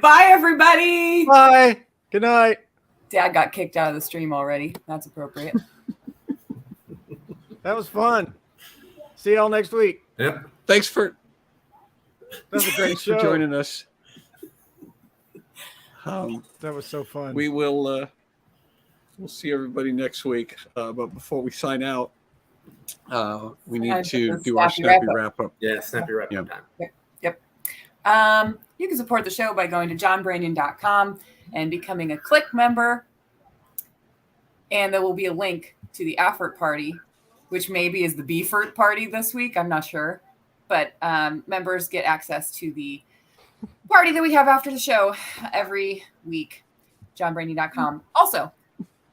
Bye, everybody. Bye. Good night. Dad got kicked out of the stream already. That's appropriate. That was fun. See y'all next week. Yep. Thanks for That was a great show. joining us. That was so fun. We will we'll see everybody next week. But before we sign out, we need to do our snappy wrap up. Yeah, snappy wrap up time. Yep. You can support the show by going to johnbranion.com and becoming a Click member. And there will be a link to the Affert party, which maybe is the Beefert party this week. I'm not sure. But members get access to the party that we have after the show every week. johnbranion.com. Also,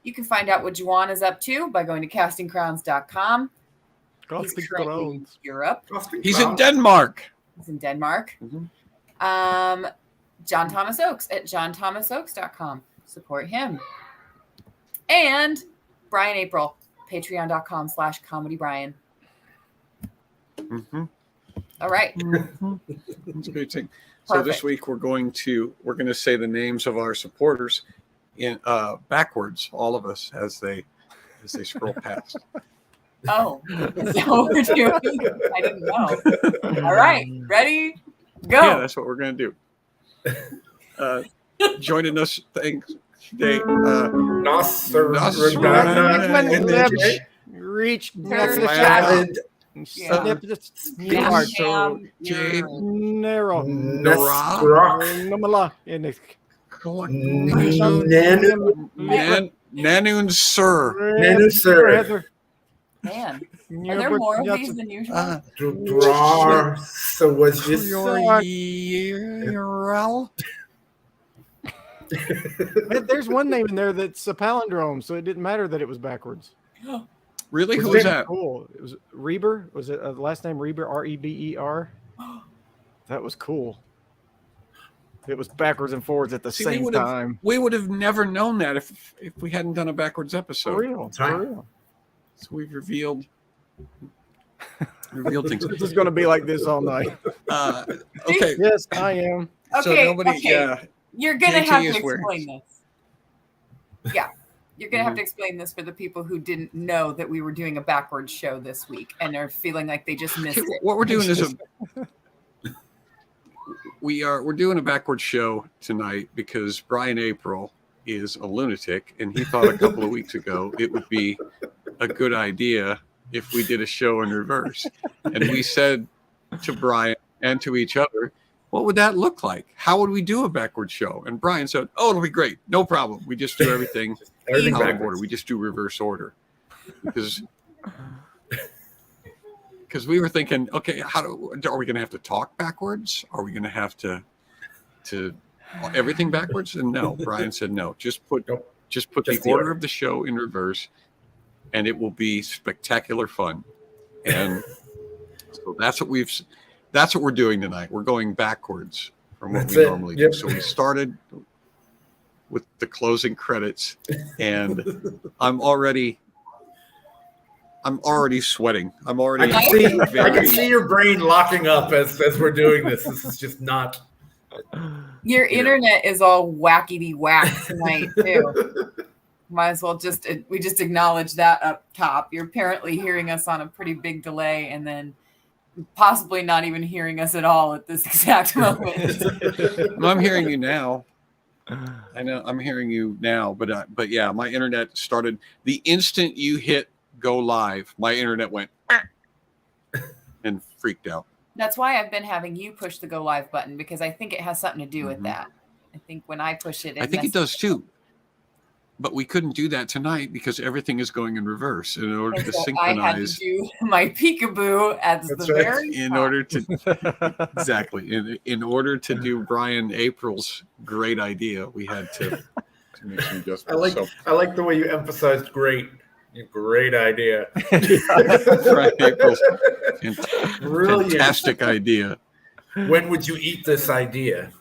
you can find out what Juwan is up to by going to castingcrowns.com. He's currently in Europe. He's in Denmark. He's in Denmark. Mm-hmm. John Thomas Oakes at johnthomasuoakes.com. Support him. And Brian April, patreon.com/comedybrian. Mm-hmm. All right. That's a great thing. So this week we're going to say the names of our supporters in backwards, all of us as they scroll past. Oh, is that what we're doing? I didn't know. All right, ready? Go. Yeah, that's what we're going to do. Joining us today, Reach Nanun Sir. Man, are there more of these than usual? So was this There's one name in there that's a palindrome, so it didn't matter that it was backwards. Really? Who was that? Cool. It was Reber. Was it last name Reber? R-E-B-E-R. That was cool. It was backwards and forwards at the same time. We would have never known that if we hadn't done a backwards episode. For real. So we've revealed things. This is going to be like this all night. Okay. Yes, I am. Okay. So nobody. Okay. You're going to have to explain wearing this. Yeah. You're going to have to explain this for the people who didn't know that we were doing a backwards show this week and are feeling like they just missed it. What we're doing is we're doing a backwards show tonight because Brian April is a lunatic, and he thought a couple of weeks ago it would be a good idea if we did a show in reverse. And we said to Brian and to each other, what would that look like? How would we do a backwards show? And Brian said, oh, it'll be great. No problem. We just do everything out of order. We just do reverse order. Because we were thinking, okay, are we going to have to talk backwards? Are we going to have to everything backwards? And no, Brian said, no, just put the order of the show in reverse, and it will be spectacular fun. And so that's what we're doing tonight. We're going backwards from what we normally do. So we started with the closing credits, and I'm already sweating. I can see your brain locking up as we're doing this. This is just not. Your internet is all whackety whack tonight too. Might as well just acknowledge that up top. You're apparently hearing us on a pretty big delay, and then possibly not even hearing us at all at this exact moment. I'm hearing you now. I know I'm hearing you now, but yeah, my internet started the instant you hit go live. My internet went and freaked out. That's why I've been having you push the go live button, because I think it has something to do with that. I think when I push it, I think it does too. But we couldn't do that tonight because everything is going in reverse. In order to synchronize, I had to do my peekaboo at the very in order to exactly in order to do Brian April's great idea, we had to make some adjustments. I like the way you emphasized great. Great idea. Brian April's fantastic idea. When would you eat this idea?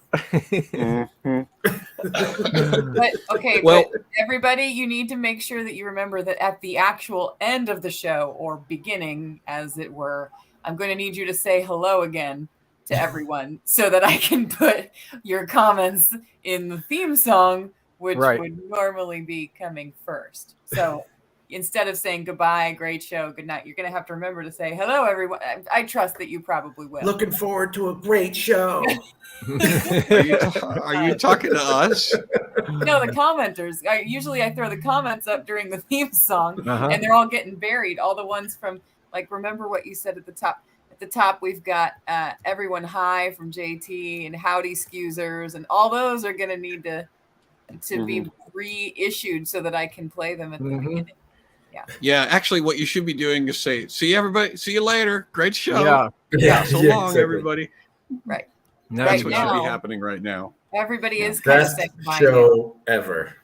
But everybody, you need to make sure that you remember that at the actual end of the show, or beginning as it were, I'm going to need you to say hello again to everyone so that I can put your comments in the theme song, which would normally be coming first. So instead of saying goodbye, great show, good night, you're going to have to remember to say hello, everyone. I trust that you probably will. Looking forward to a great show. Are you talking to us? No, the commenters. Usually I throw the comments up during the theme song, and they're all getting buried. All the ones from, like, remember what you said at the top. At the top, we've got Everyone Hi from JT and Howdy Scoozers, and all those are going to need to be reissued so that I can play them at the beginning. Yeah, actually, what you should be doing is say, see everybody, see you later. Great show. Yeah, so long, exactly. Everybody. Right. That's what should be happening right now. Everybody is kind best of saying goodbye show ever.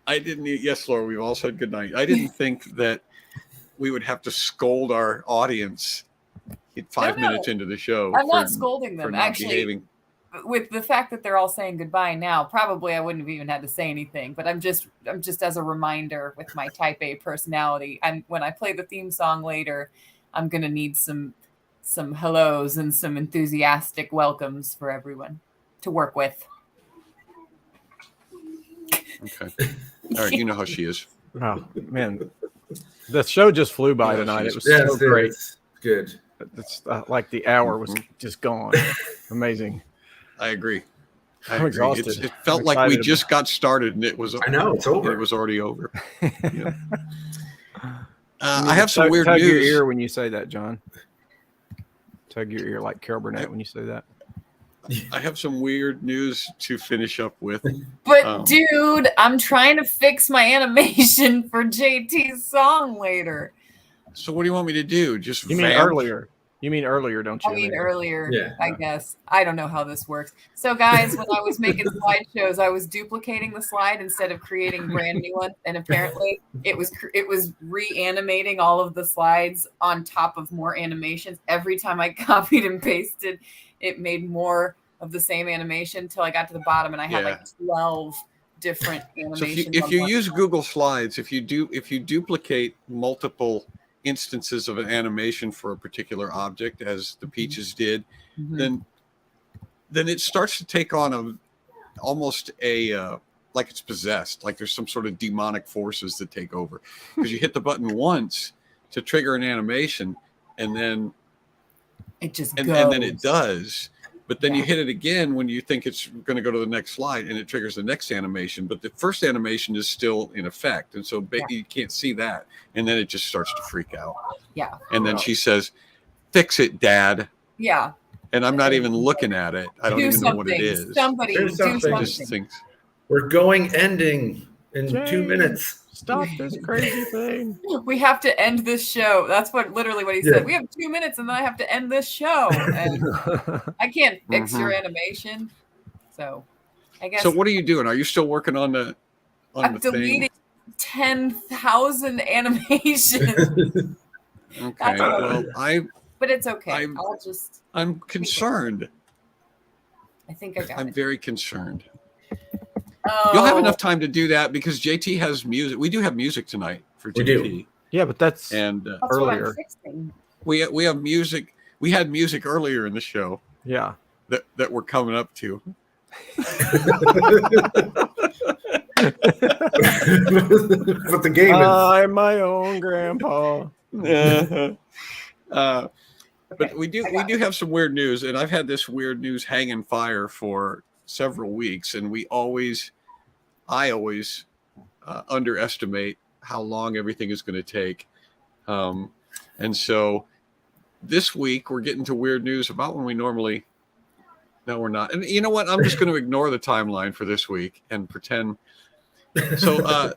Yes, Laura, we've all said goodnight. I didn't think that we would have to scold our audience 5 minutes into the show. I'm not scolding them. Actually, behaving. With the fact that they're all saying goodbye now, probably I wouldn't have even had to say anything. But I'm just as a reminder with my type A personality. And when I play the theme song later, I'm gonna need some hellos and some enthusiastic welcomes for everyone to work with. Okay. All right, you know how she is. Oh man, the show just flew by tonight. It was so great. Good. It's like the hour was just gone. Amazing. I agree. I'm exhausted. It felt like we just got started and it was. I know it's over. It was already over. Yeah. I have some weird tug news. Your ear when you say that, John. Tug your ear like Carol Burnett when you say that. I have some weird news to finish up with. But dude, I'm trying to fix my animation for JT's song later. So what do you want me to do? You mean earlier? You mean earlier, don't you? I mean earlier, yeah. I guess. I don't know how this works. So guys, when I was making slideshows, I was duplicating the slide instead of creating brand new ones. And apparently it was reanimating all of the slides on top of more animations. Every time I copied and pasted, it made more of the same animation until I got to the bottom and I had like 12 different animations. So if you use Google Slides, if you duplicate multiple instances of an animation for a particular object, as the Peaches did, then it starts to take on almost like it's possessed, like there's some sort of demonic forces that take over, because you hit the button once to trigger an animation and then it just and then it does. But then you hit it again when you think it's going to go to the next slide, and it triggers the next animation. But the first animation is still in effect, and so you can't see that. And then it just starts to freak out. Yeah. And then she says, "Fix it, Dad." Yeah. And I'm not even looking at it. I don't even know what it is. Somebody do something. Just thinks, we're going ending in 2 minutes. Stop this crazy thing. We have to end this show. That's literally what he said. We have 2 minutes and then I have to end this show. And I can't fix your animation. So I guess. So what are you doing? Are you still working on the I'm deleting 10,000 animations. Okay. Well, but it's okay. I'm concerned. I think I got it. I'm very concerned. Oh. You'll have enough time to do that because JT has music. We do have music tonight for JT. We do. Yeah, but that's earlier. We have music. We had music earlier in the show. Yeah. That we're coming up to. But the game is. I'm my own grandpa. But we do have some weird news, and I've had this weird news hanging fire for several weeks, and I always underestimate how long everything is going to take. And so this week we're getting to weird news about when we normally. No, we're not. And you know what? I'm just going to ignore the timeline for this week and pretend. So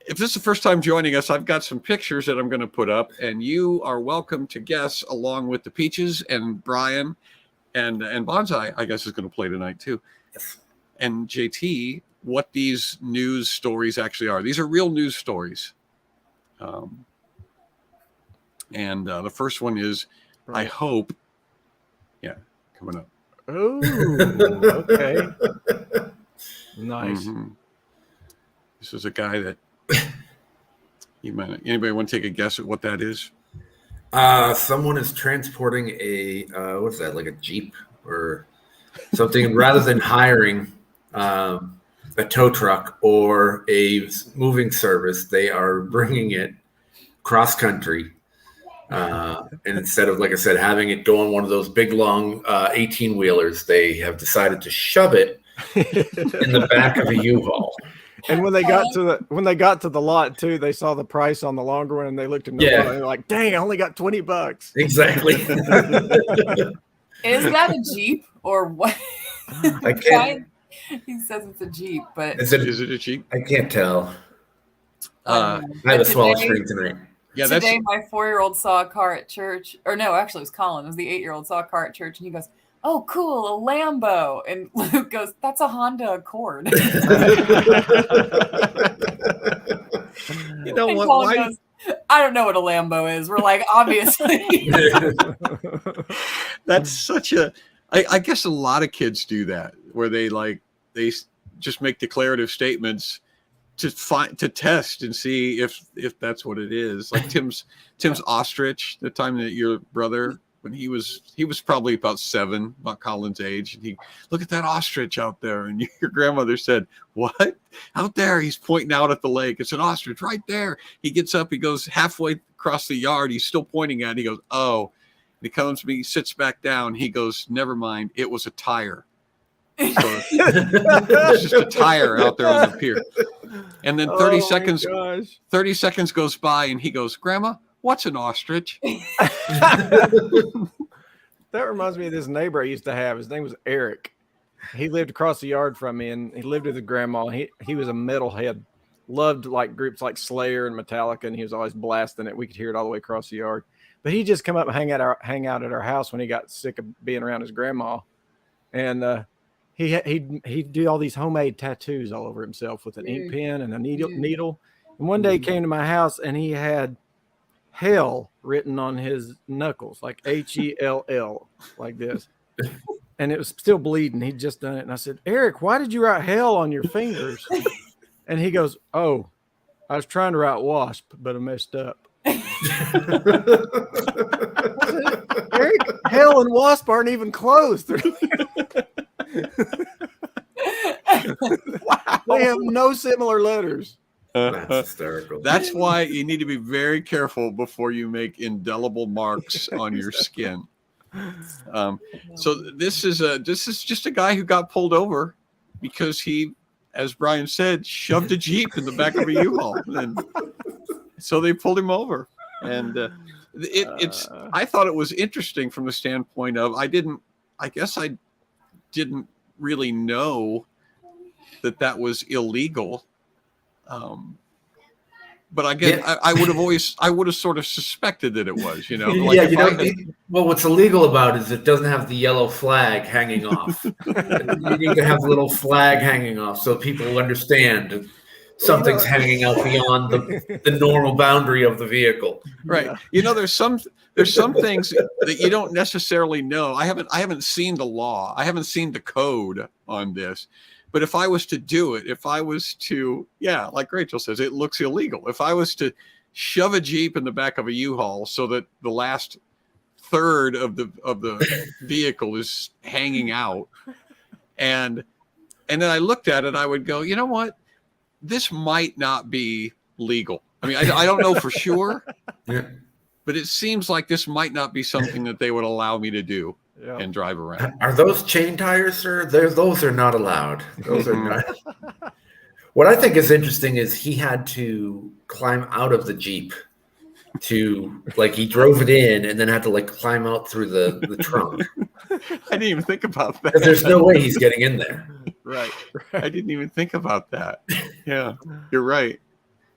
if this is the first time joining us, I've got some pictures that I'm going to put up, and you are welcome to guess along with the Peaches and Brian and Bonsai, I guess, is going to play tonight too. And JT, what these news stories actually are. These are real news stories. And the first one is, I hope, coming up. Oh, okay. Nice. Mm-hmm. This is a guy that anybody want to take a guess at what that is? Someone is transporting a what's that? Like a Jeep or something, rather than hiring a tow truck or a moving service, they are bringing it cross country. And instead of, like I said, having it go on one of those big, long 18-wheelers, they have decided to shove it in the back of a U-Haul. And when they got to the lot too, they saw the price on the longer one, and they looked at the and they're like, "Dang, I only got $20." Exactly. Is that a Jeep or what? I can't. He says it's a Jeep, but Is it a Jeep? I can't tell. I I have a small screen tonight. Yeah, today my 4-year-old saw a car at church, or no, actually it was Colin. It was the 8-year-old saw a car at church, and he goes, "Oh, cool, a Lambo." And Luke goes, "That's a Honda Accord." You know and what? Colin goes, "I don't know what a Lambo is." We're like, obviously. That's such a. I guess a lot of kids do that, where they just make declarative statements to test and see if that's what it is. Like Tim's ostrich, the time that your brother, when he was probably about 7, about Colin's age, and he, "Look at that ostrich out there," and your grandmother said, "What? Out there?" He's pointing out at the lake. "It's an ostrich right there." He gets up, he goes halfway across the yard, he's still pointing at it. He goes, "Oh." And he comes to me, he sits back down, he goes, "Never mind, it was a tire." So it's just a tire out there on the pier. And then 30 seconds goes by, and he goes, "Grandma, what's an ostrich?" That reminds me of this neighbor I used to have. His name was Eric. He lived across the yard from me, and he lived with his grandma. He was a metalhead, loved like groups like Slayer and Metallica, and he was always blasting it. We could hear it all the way across the yard. But he just come up and hang out at our house when he got sick of being around his grandma, and he'd do all these homemade tattoos all over himself with an ink pen and a needle. And one day he came to my house, and he had hell written on his knuckles, like HELL, like this. And it was still bleeding. He'd just done it. And I said, "Eric, why did you write hell on your fingers?" And he goes, "Oh, I was trying to write wasp, but I messed up." Eric, hell and wasp aren't even close. Wow. They have no similar letters. That's hysterical. That's why you need to be very careful before you make indelible marks on your skin. So this is just a guy who got pulled over because he, as Brian said, shoved a Jeep in the back of a U-Haul, and so they pulled him over. And I thought it was interesting from the standpoint of I didn't really know that was illegal. But again, yeah. I would have sort of suspected that it was, Like well, what's illegal about it is it doesn't have the yellow flag hanging off. You need to have the little flag hanging off so people will understand something's hanging out beyond the normal boundary of the vehicle. Right. Yeah. There's some things that you don't necessarily know. I haven't seen the law. I haven't seen the code on this. But if I was to do it, like Rachel says, it looks illegal. If I was to shove a Jeep in the back of a U-Haul so that the last third of the vehicle is hanging out, and then I looked at it, I would go, you know what? This might not be legal. I mean, I don't know for sure, but it seems like this might not be something that they would allow me to do. Yeah. And drive around. Are those chain tires, sir? Those are not allowed. Those are not. What I think is interesting is he had to climb out of the Jeep he drove it in and then had to climb out through the trunk. I didn't even think about that. There's no way he's getting in there. Right. I didn't even think about that. Yeah, you're right.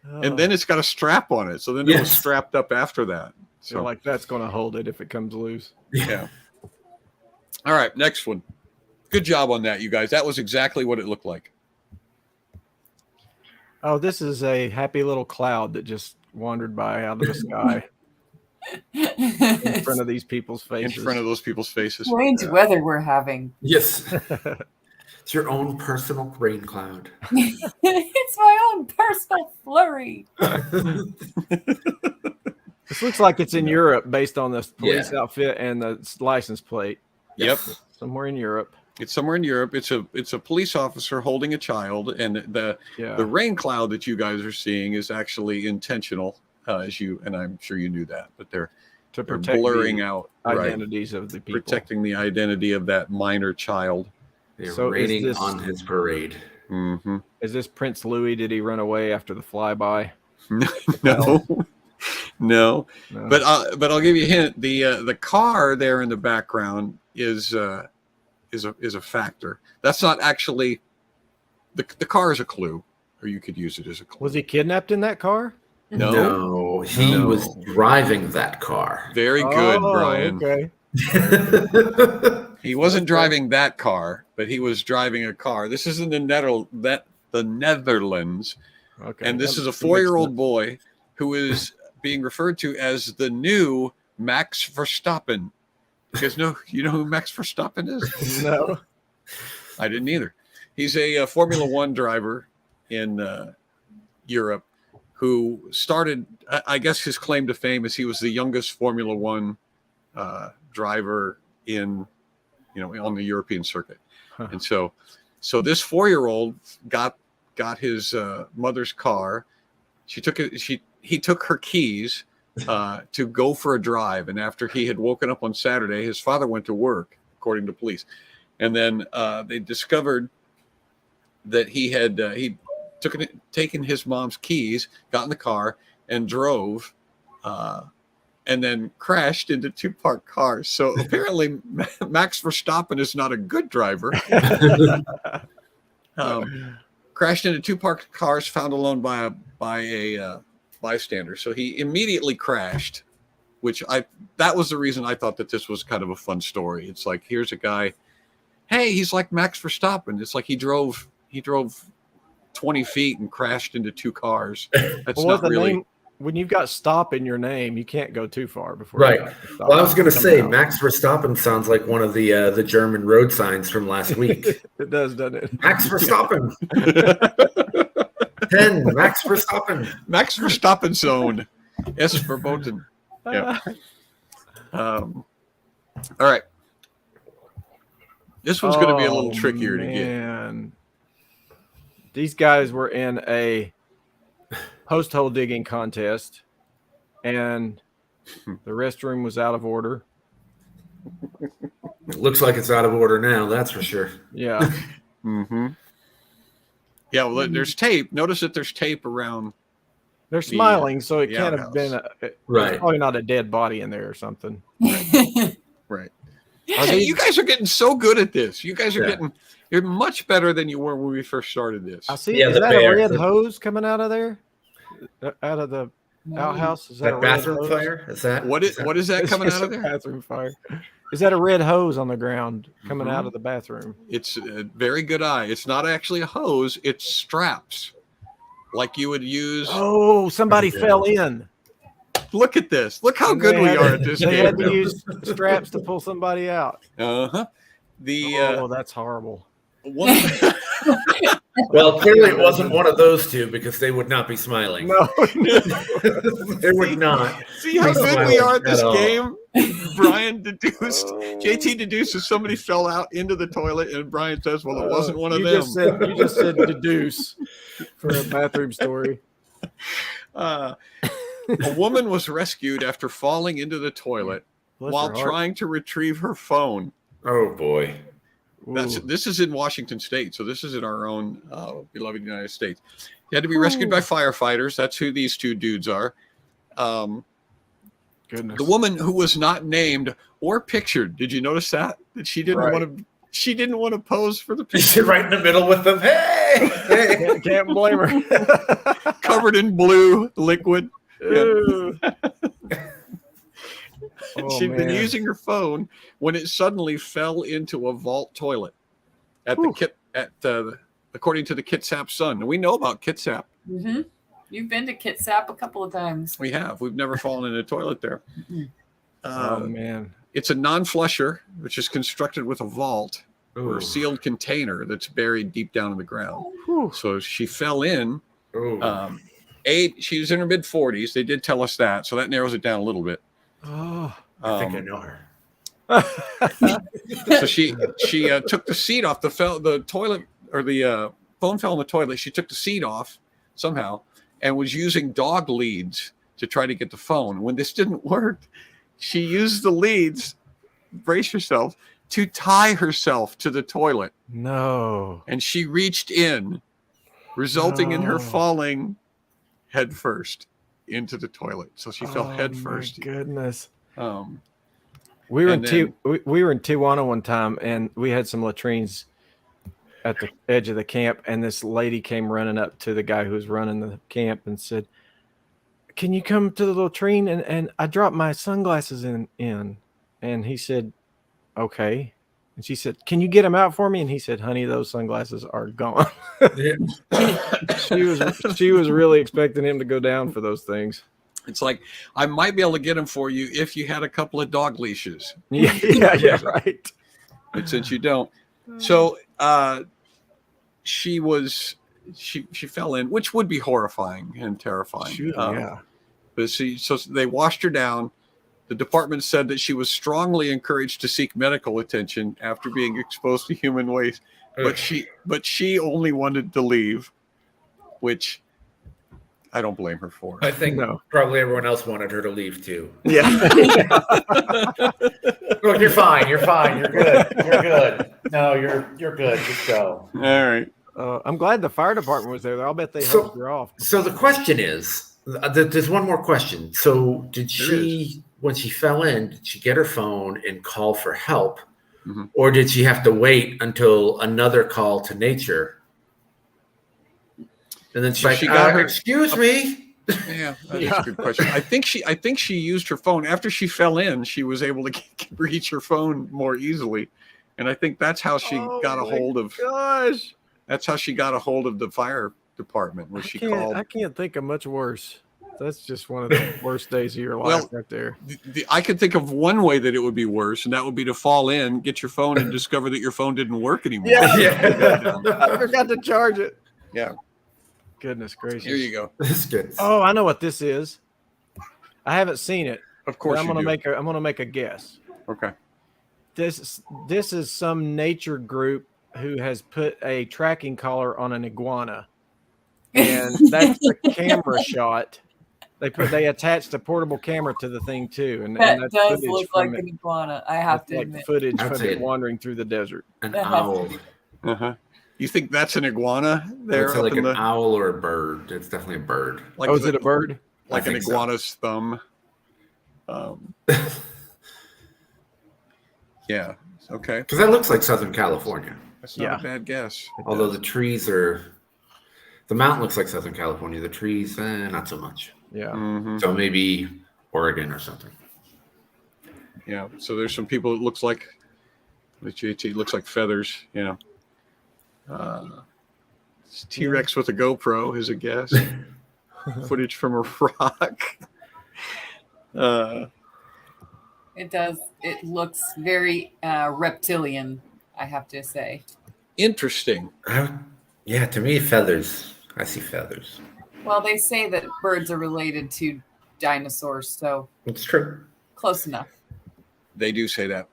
And then it's got a strap on it. So then it was strapped up after that. So that's going to hold it if it comes loose. Yeah. All right, next one. Good job on that, you guys. That was exactly what it looked like. Oh, this is a happy little cloud that just wandered by out of the sky in front of these people's faces. In front of those people's faces. Strange weather we're having. Yes. It's your own personal rain cloud. It's my own personal flurry. This looks like it's in Europe based on the police outfit and the license plate. Yep. Somewhere in Europe. It's somewhere in Europe. It's a police officer holding a child, and the rain cloud that you guys are seeing is actually intentional, and I'm sure you knew that, but they're blurring out identities of the people, protecting the identity of that minor child. They're raining on his parade. Mm-hmm. Is this Prince Louis? Did he run away after the flyby? No. But I'll give you a hint. The car there in the background is a factor. That's not actually the car is a clue, or you could use it as a clue. Was he kidnapped in that car? No, he was driving that car. Very good, Brian. Okay. He wasn't driving that car, but he was driving a car. This is in the Netherlands. Okay. And this is a 4-year-old boy who is being referred to as the new Max Verstappen. You guys know who Max Verstappen is? No. I didn't either. He's a Formula One driver in Europe who started, I guess his claim to fame is he was the youngest Formula One driver on the European circuit. Huh. And so this 4-year-old got his mother's car. He took her keys to go for a drive. And after he had woken up on Saturday, his father went to work, according to police. And then they discovered that he had taken his mom's keys, got in the car, and drove, and then crashed into 2 parked cars. So apparently, Max Verstappen is not a good driver. Crashed into 2 parked cars, found alone by a bystander. So he immediately crashed, that was the reason I thought that this was kind of a fun story. It's like, here's a guy, hey, he's like Max Verstappen. It's like he drove 20 feet and crashed into 2 cars. That's not really. Name, when you've got stop in your name, you can't go too far before. Right. Well, I was going to say Max Verstappen sounds like one of the German road signs from last week. It does, doesn't it? Max Verstappen. 10. Max Verstappen. Max Verstappen zone. S for Boten. Yeah. All right. This one's going to be a little trickier to get. These guys were in a post hole digging contest, and the restroom was out of order. It looks like it's out of order now, that's for sure. Yeah. Mm-hmm. Yeah, well, there's tape. Notice that there's tape around. They're smiling, so it can't have been right. Probably not a dead body in there or something. Right. Hey, you guys are getting so good at this. You guys are you're much better than you were when we first started this. I see. Is that a red hose coming out of there? Out of the outhouse? Is that a bathroom fire? Is that what is that coming out of there? Bathroom fire. Is that a red hose on the ground coming out of the bathroom? It's a very good eye. It's not actually a hose. It's straps, like you would use. Oh, somebody fell in. Look at this. Look how good we are at this game. They had to use straps to pull somebody out. Uh-huh. That's horrible. Well, clearly it wasn't one of those two because they would not be smiling. No. They would not. See how good we are at this game? Brian deduced, JT deduces somebody fell out into the toilet, and Brian says, well, it wasn't one of them. You just said deduce for a bathroom story. A woman was rescued after falling into the toilet while trying to retrieve her phone. Oh, boy. This is in Washington State, so this is in our own beloved United States. He had to be rescued by firefighters. That's who these 2 dudes are. Goodness. The woman who was not named or pictured. Did you notice that? That she didn't want to. She didn't want to pose for the picture. Right in the middle with them. Hey! Can't blame her. Covered in blue liquid. She'd been using her phone when it suddenly fell into a vault toilet according to the Kitsap Sun. And we know about Kitsap. Mm-hmm. You've been to Kitsap a couple of times. We have. We've never fallen in a toilet there. Oh man! It's a non-flusher, which is constructed with a vault or a sealed container that's buried deep down in the ground. So she fell in, She was in her mid 40s. They did tell us that, so that narrows it down a little bit. Oh, I think I know her. So she took the seat off the toilet, or the phone fell in the toilet. She took the seat off somehow and was using dog leads to try to get the phone. When this didn't work, she used the leads, brace yourself, to tie herself to the toilet. no. And she reached in, resulting in her No. falling head first into the toilet. So she fell head first. My goodness. Um, We were And we were in Tijuana one time, and we had some latrines at the edge of the camp, and this lady came running up to the guy who was running the camp and said, "Can you come to the latrine?" And I dropped my sunglasses in. And he said, "Okay." And she said, "Can you get them out for me?" And he said, "Honey, those sunglasses are gone." She was really expecting him to go down for those things. It's like, I might be able to get them for you if you had a couple of dog leashes. Yeah, right. But since you don't. So she fell in, which would be horrifying and terrifying. Sure, yeah. But so they washed her down. The department said that she was strongly encouraged to seek medical attention after being exposed to human waste. But she only wanted to leave, which I don't blame her for. I think probably everyone else wanted her to leave too. Yeah. Look, you're fine. You're fine. You're good. You're good. No, you're good. Just go. All right. I'm glad the fire department was there. I'll bet they helped her off. So the question is, there's one more question. So did she, when she fell in, did she get her phone and call for help? Mm-hmm. Or did she have to wait until another call to nature? And then So she's she like, got her- excuse me. Yeah, that's a good question. I think she used her phone after she fell in. She was able to reach her phone more easily, and I think that's how she got a hold of. Gosh, That's how she got a hold of the fire department. Was she called? I can't think of much worse. That's just one of the worst days of your life right there. I could think of one way that it would be worse, and that would be to fall in, get your phone, and discover that your phone didn't work anymore. Yeah. I forgot to charge it. Yeah. Goodness gracious. Here you go. That's good. Oh, I know what this is. I haven't seen it. Of course, I'm gonna make a guess. Okay. This is some nature group who has put a tracking collar on an iguana, and that's the camera shot. They attached a portable camera to the thing too, and That that's does footage look from like it. an iguana. I have That's to like admit. footage I'd from say it wandering through the desert. An That has to owl. be- Uh-huh. You think that's an iguana there? It's Up like in an the, owl or a bird. It's definitely a bird. like, Is it a bird? like I an think so. iguana's thumb? Yeah. Okay. Because that looks like Southern California. That's not a bad guess. Although the mountain looks like Southern California. The trees, not so much. Yeah. Mhm. So maybe Oregon or something. Yeah. So there's some people it looks like it looks like feathers, you know. T-Rex with a GoPro is a guess. Footage from a rock. It does. It looks very reptilian, I have to say. Interesting. Yeah, to me, feathers. I see feathers. Well, they say that birds are related to dinosaurs, so It's true. close enough. They do say that.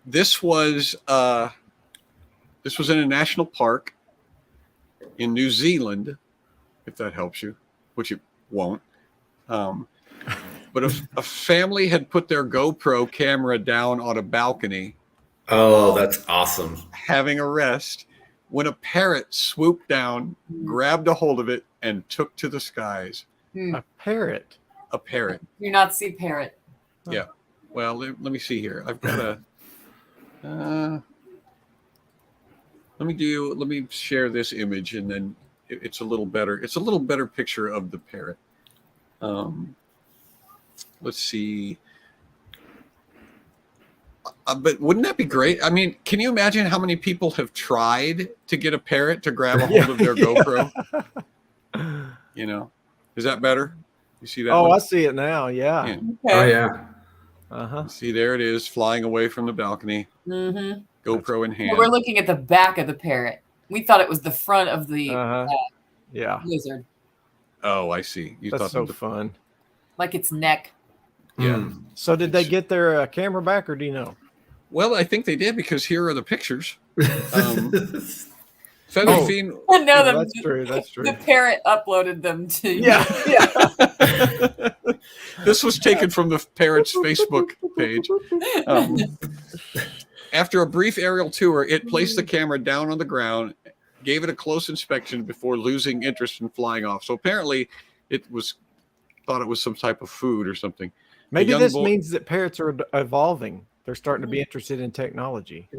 This was in a national park in New Zealand, if that helps you, which it won't. But a family had put their GoPro camera down on a balcony, Oh, that's awesome. having a rest, when a parrot swooped down, grabbed a hold of it, and took to the skies. A parrot. A parrot. Do not see parrot. Yeah. Well, let me see here. I've got a. Let me share this image, and then it's a little better. It's a little better picture of the parrot. Let's see. But wouldn't that be great? I mean, can you imagine how many people have tried to get a parrot to grab a hold of their GoPro? You know, is that better? You see that? Oh, one? I see it now. Yeah. Yeah. Okay. Oh, yeah. Uh-huh. See, there it is, flying away from the balcony, Mm-hmm. GoPro in hand. We're looking at the back of the parrot. We thought it was the front of the Uh-huh. Yeah. lizard. Oh, I see. You That's thought so the fun. Like its neck. Yeah. So did they get their camera back, or do you know? Well, I think they did, because here are the pictures. Hmm. Fedorfin. No, That's true. That's true. The parrot uploaded them to Yeah. This was taken from the parrot's Facebook page. After a brief aerial tour, it placed the camera down on the ground, gave it a close inspection before losing interest in flying off. So apparently it thought it was some type of food or something. Maybe this means that parrots are evolving. They're starting to be interested in technology.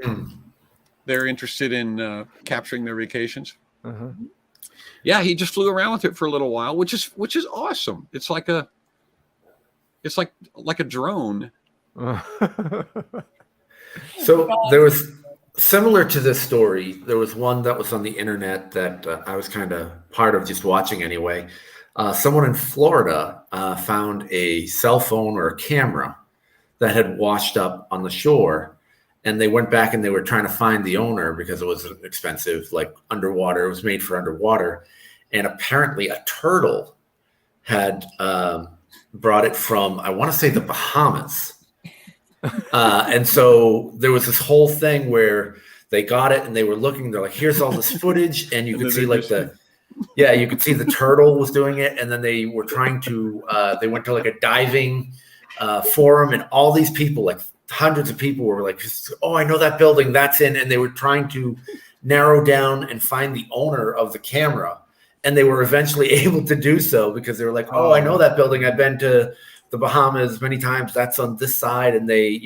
They're interested in capturing their vacations. Uh-huh. Yeah, he just flew around with it for a little while, which is awesome. It's like a drone. So there was, similar to this story, there was one that was on the internet that I was kind of part of, just watching anyway. Someone in Florida found a cell phone or a camera that had washed up on the shore, and they went back and they were trying to find the owner because it was expensive, like underwater. It was made for underwater, and apparently a turtle had brought it from, I want to say, the Bahamas. And so there was this whole thing where they got it and they were looking, they're like, here's all this footage, and you could see like you could see the turtle was doing it, and then they were trying to they went to like a diving forum, and all these people, like hundreds of people, were like, oh, I know that building, that's in, and they were trying to narrow down and find the owner of the camera, and they were eventually able to do so because they were like, oh, I know that building, I've been to the Bahamas many times, that's on this side, and they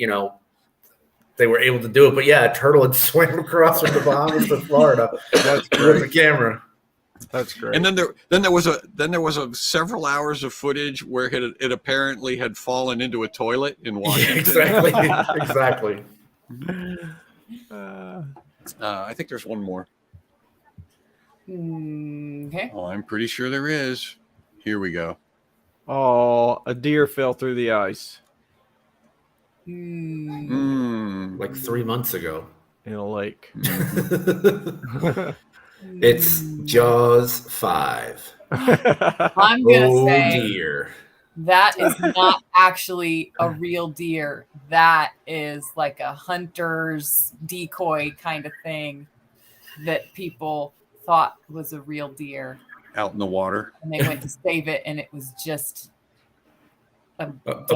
were able to do it. But yeah, a turtle had swam across from the Bahamas to Florida. That's with the camera. That's great. And then there was a several hours of footage where it apparently had fallen into a toilet in Washington. Yeah, exactly. I think there's one more. Okay. Oh, I'm pretty sure there is. Here we go. Oh, a deer fell through the ice Like 3 months ago. in a lake. It's Jaws 5. I'm gonna say Dear. that is not actually a real deer. That is like a hunter's decoy kind of thing that people thought was a real deer. Out in the water. And they went to save it, and it was just A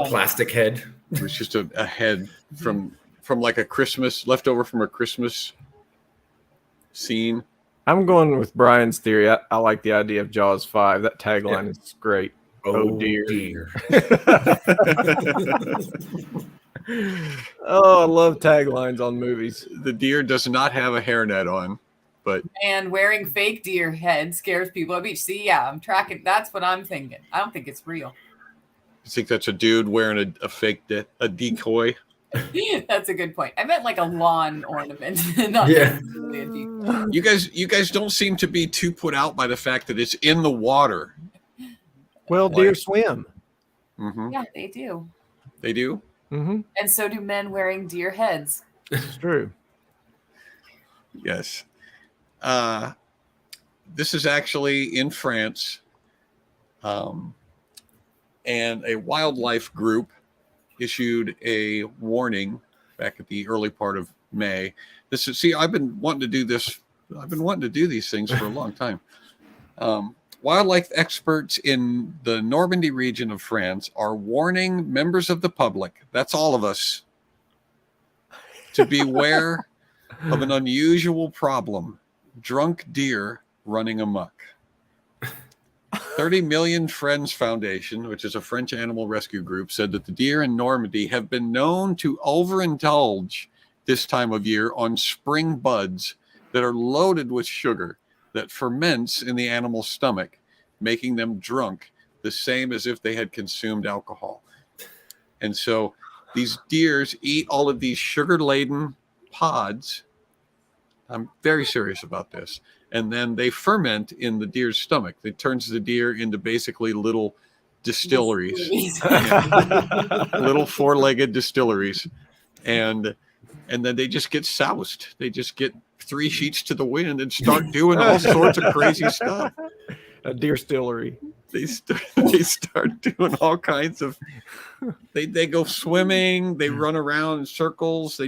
plastic head. It was just a head from like a Christmas, leftover from a Christmas scene. I'm going with Brian's theory. I like the idea of Jaws 5. That tagline is great. Oh, dear. Oh, I love taglines on movies. The deer does not have a hairnet on, but and wearing fake deer head scares people at beach. See, yeah, I'm tracking. That's what I'm thinking. I don't think it's real. you think that's a dude wearing a fake a decoy? That's a good point. I meant like a lawn ornament, not necessarily a decoy. You guys don't seem to be too put out by the fact that it's in the water. Well, deer swim. Mm-hmm. Yeah, they do. They do? Mm-hmm. And so do men wearing deer heads. It's true. Yes. This is actually in France. And a wildlife group issued a warning back at the early part of May. I've been wanting to do this. I've been wanting to do these things for a long time. Wildlife experts in the Normandy region of France are warning members of the public, that's all of us, to beware of an unusual problem: drunk deer running amok. 30 Million Friends Foundation, which is a French animal rescue group, said that the deer in Normandy have been known to overindulge this time of year on spring buds that are loaded with sugar that ferments in the animal's stomach, making them drunk, the same as if they had consumed alcohol. And so these deers eat all of these sugar-laden pods. I'm very serious about this. And then they ferment in the deer's stomach. It turns the deer into basically little distilleries, little four-legged distilleries. And then they just get soused. They just get 3 sheets to the wind and start doing all sorts of crazy stuff. A deer distillery. they start doing all kinds of. They go swimming. They run around in circles.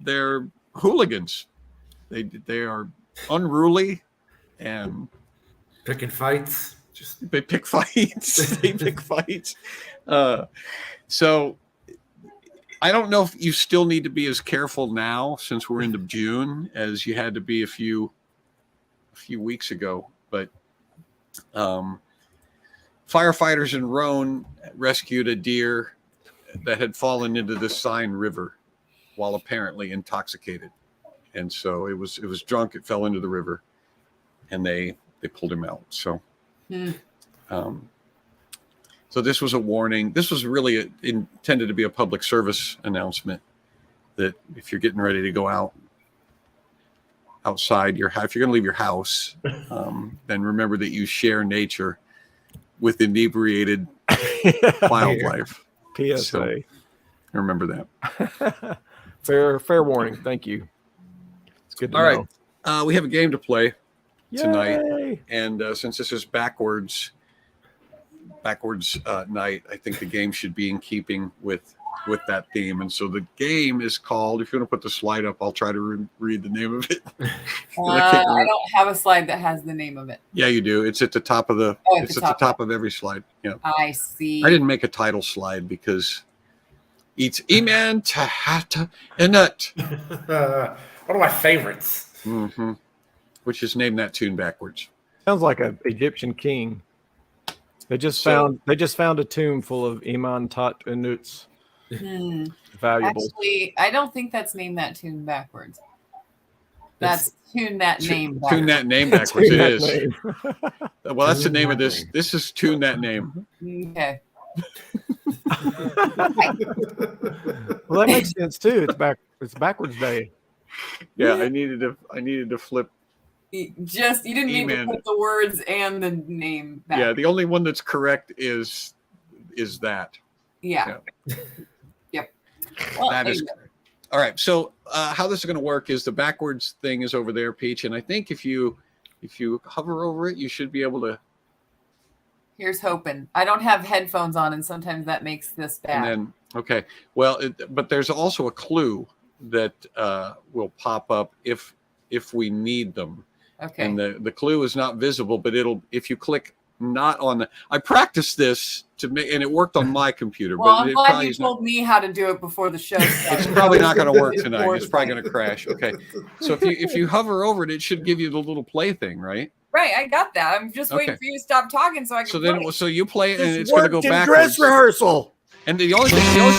They're hooligans. They are unruly and Picking fights. they pick fights. They pick fights. So I don't know if you still need to be as careful now since we're into June as you had to be a few weeks ago. But firefighters in Rhone rescued a deer that had fallen into the Seine River while apparently intoxicated. And so it was drunk. It fell into the river, and they pulled him out. So, so this was a warning. This was really intended to be a public service announcement that if you're getting ready to go outside your house, if you're going to leave your house, then remember that you share nature with inebriated wildlife. PSA. So, remember that. Fair warning. Thank you. It's good to All know. right. We have a game to play tonight. Yay! And since this is backwards night, I think the game should be in keeping with that theme. And so the game is called, if you want to put the slide up, I'll try to read the name of it. I don't have a slide that has the name of it. Yeah, you do. It's at the top of the It's at the top of every slide. Yeah. I see. I didn't make a title slide because it's Eman Tahata Enut. One of my favorites. Mm-hmm. Which is named that tune backwards. Sounds like an Egyptian king. They just found a tomb full of Iman Tat Inuts valuables. Actually, I don't think that's named that tune backwards. That's tune that name backwards. Tune that name backwards. Tune It that is. name. Well, that's the name of this. This is Tune That Name. Okay. Well, that makes sense too. It's backwards day. Yeah, I needed to flip. You didn't need to put the words and the name back. Yeah, the only one that's correct is that. Yeah. Yep. Well, That is correct. All right. So how this is going to work is the backwards thing is over there, Peach, and I think if you hover over it, you should be able to. Here's hoping. I don't have headphones on, and sometimes that makes this bad. And then okay, well, but there's also a clue that will pop up if we need them. Okay. And the clue is not visible, but if you click not on the. I practiced this and it worked on my computer. Well, but I'm glad you told me how to do it before the show started. It's probably not going to work tonight. It's probably going to crash. Okay, so if you hover over it, it should give you the little play thing, right? Right, I got that. I'm just waiting for you to stop talking so I can. So you play it, and it's going to go backwards. Dress rehearsal. And the only thing. I'm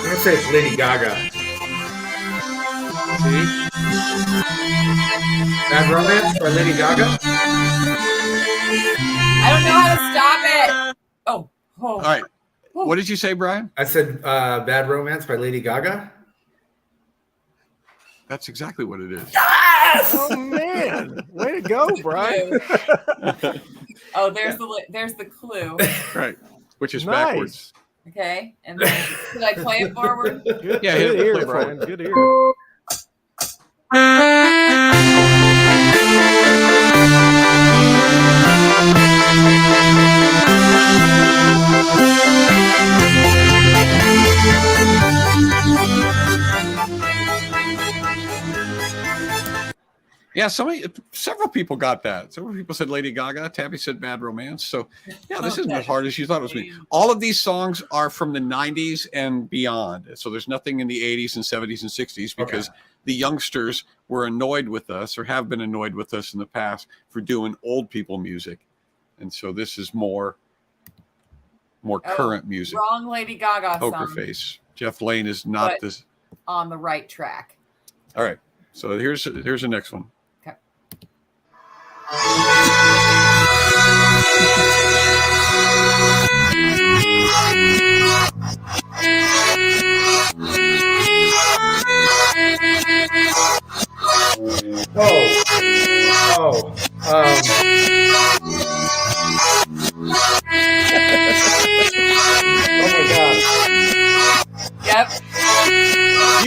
gonna say it's Lady Gaga. See? Bad Romance by Lady Gaga. I don't know how to stop it. Oh. All right. What did you say, Brian? I said Bad Romance by Lady Gaga. That's exactly what it is. Yes! Oh man, way to go, Brian. Oh, there's the clue. Right. Which is Nice. backwards. Okay, and then should I play it forward? Good, Yeah, good play ear, it Brian. forward. Good ear. Yeah, several people got that. Several people said Lady Gaga. Tabby said Bad Romance. So, yeah, this isn't as hard as you thought it was. All of these songs are from the 90s and beyond. So there's nothing in the 80s and 70s and 60s because the youngsters were annoyed with us or have been annoyed with us in the past for doing old people music. And so this is more current music. Wrong Lady Gaga Poker song. Face. Jeff Lane is not this. On the right track. All right. So here's the next one. Okay.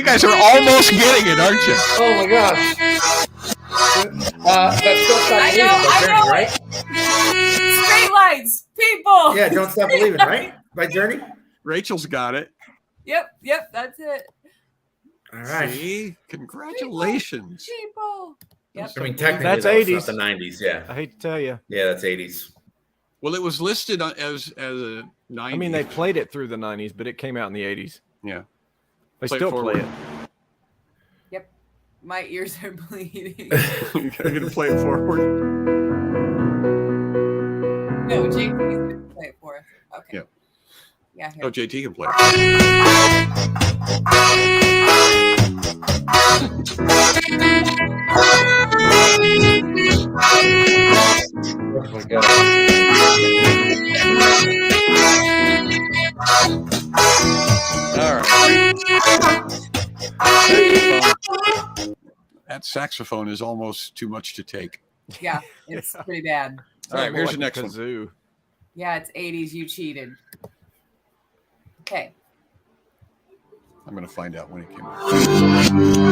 guys are almost getting it, aren't you? Oh my gosh. That's Don't Stop Believing by Journey, right? Straight lights, people. Yeah, Don't Stop Believing, right? By Journey? Rachel's got it. Yep, that's it. All right. See? Congratulations. People. Yep. I mean, technically, That's that's 80s. not the 90s. Yeah. I hate to tell you. Yeah, that's 80s. Well, it was listed as a 90. I mean, they played it through the 90s, but it came out in the 80s. Yeah. They Play it still forward. play it. Yep. My ears are bleeding. You're going to play it forward. No, JP's gonna play it for us. Okay. Yep. Yeah. Here. Oh, JT can play it. Oh my god. All right. Saxophone. That saxophone is almost too much to take. Yeah, it's pretty bad. All right, More here's like the next a one. kazoo. Yeah, it's 80s. You cheated. Okay. I'm going to find out when it came out.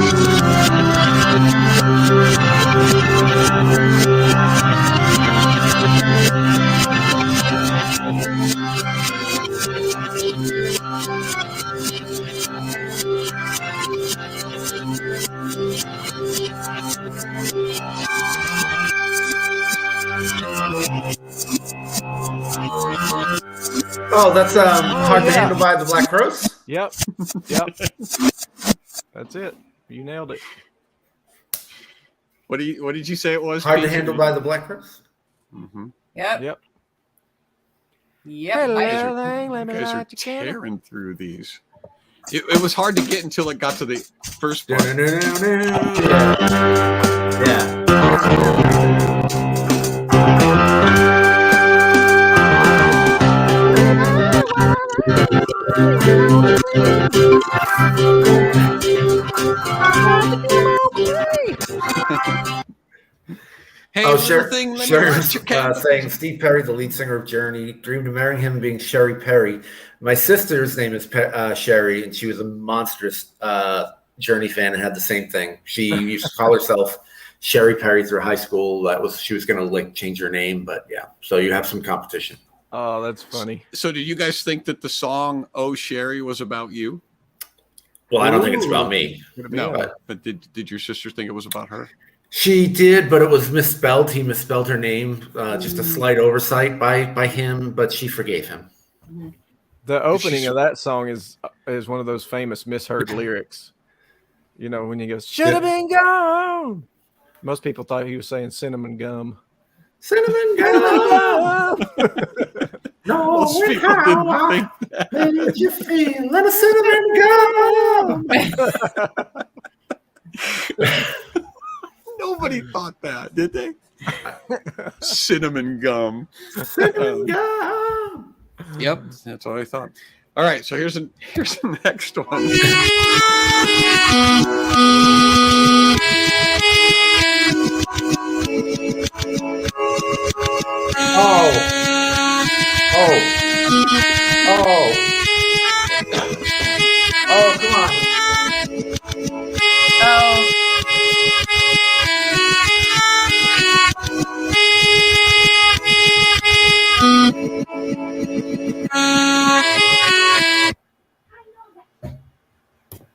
Oh, that's Hard to Handle by the Black Crows? Yep. Yep. That's it. You nailed it. What did you say it was? Hard to Pete? Handle by the Black Crows? Mm-hmm. Yep. Yep. Yep. You guys are tearing through these. It was hard to get until it got to the first part. Yeah. Hey, Oh, little sure. thing, let me Sure. light your candle. Saying Steve Perry, the lead singer of Journey, dreamed of marrying him being Sherry Perry. My sister's name is Sherry, and she was a monstrous Journey fan and had the same thing. She used to call herself Sherry Perry through high school. She was going to like change her name, but yeah. So you have some competition. Oh, that's funny. So did you guys think that the song "Oh Sherry" was about you? Well, I don't think it's about me. No, but did your sister think it was about her? She did, but it was misspelled. He misspelled her name. Just a slight oversight by him, but she forgave him. The opening of that song is one of those famous misheard lyrics. You know, when he goes, "Should have been gone." Most people thought he was saying cinnamon gum. Cinnamon gum. No, Most people didn't think that. made you feel like a cinnamon gum. Nobody thought that, did they? Cinnamon gum. Cinnamon gum. Yep, that's what I thought. All right, so here's the next one. Oh, come on. Oh.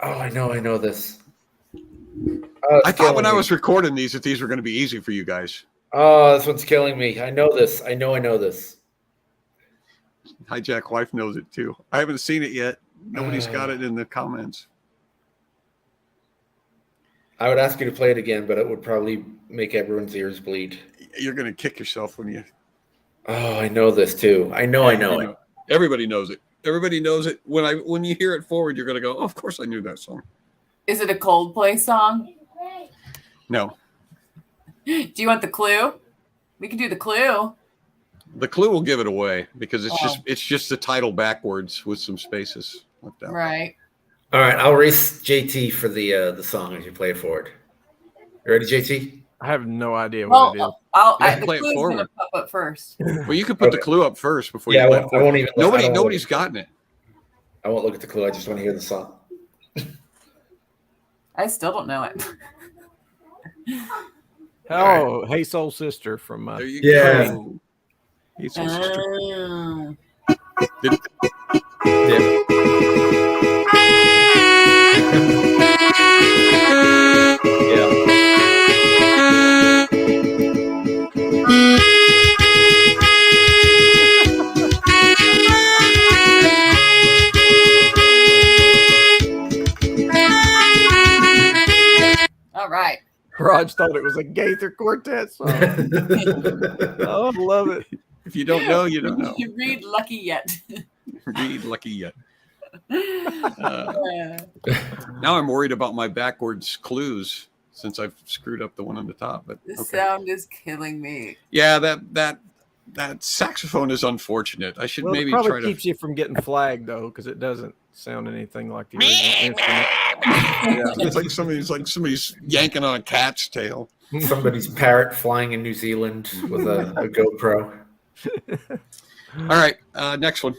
Oh, I know this. I thought when I was recording these that these were going to be easy for you guys. Oh, this one's killing me. I know this. I know this. Hijack wife knows it too. I haven't seen it yet. Nobody's got it in the comments. I would ask you to play it again, but it would probably make everyone's ears bleed. You're going to kick yourself when you. Oh, I know this too. I know it. Everybody knows it. Everybody knows it. When you hear it forward, you're going to go, "Oh, of course I knew that song." Is it a Coldplay song? No. Do you want the clue? We can do the clue. The clue will give it away because it's just the title backwards with some spaces left out. Right. All right, I'll race JT for the song as you play it forward. You ready, JT? I have no idea what it is. Yeah, The play it clue's forward. gonna pop up first. Well, you can put the clue up first before Yeah, you play it I forward. won't even. I don't Nobody's gotten it. I won't look at the clue. I just want to hear the song. I still don't know it. Oh, Hey Soul Sister from There you Yeah. go. Hey, Soul Sister. Oh. Yeah. All right. Raj thought it was a Gaither Quartet song. Oh, I love it. If you don't know, you don't know. You read Lucky Yet. Read Lucky Yet. Yeah. Now I'm worried about my backwards clues since I've screwed up the one on the top. But This okay. sound is killing me. Yeah, that saxophone is unfortunate. I should Well, maybe it probably try to. keeps you from getting flagged though, because it doesn't sound anything like the original instrument. Yeah. It's like somebody's yanking on a cat's tail. Somebody's parrot flying in New Zealand with a GoPro. All right, next one.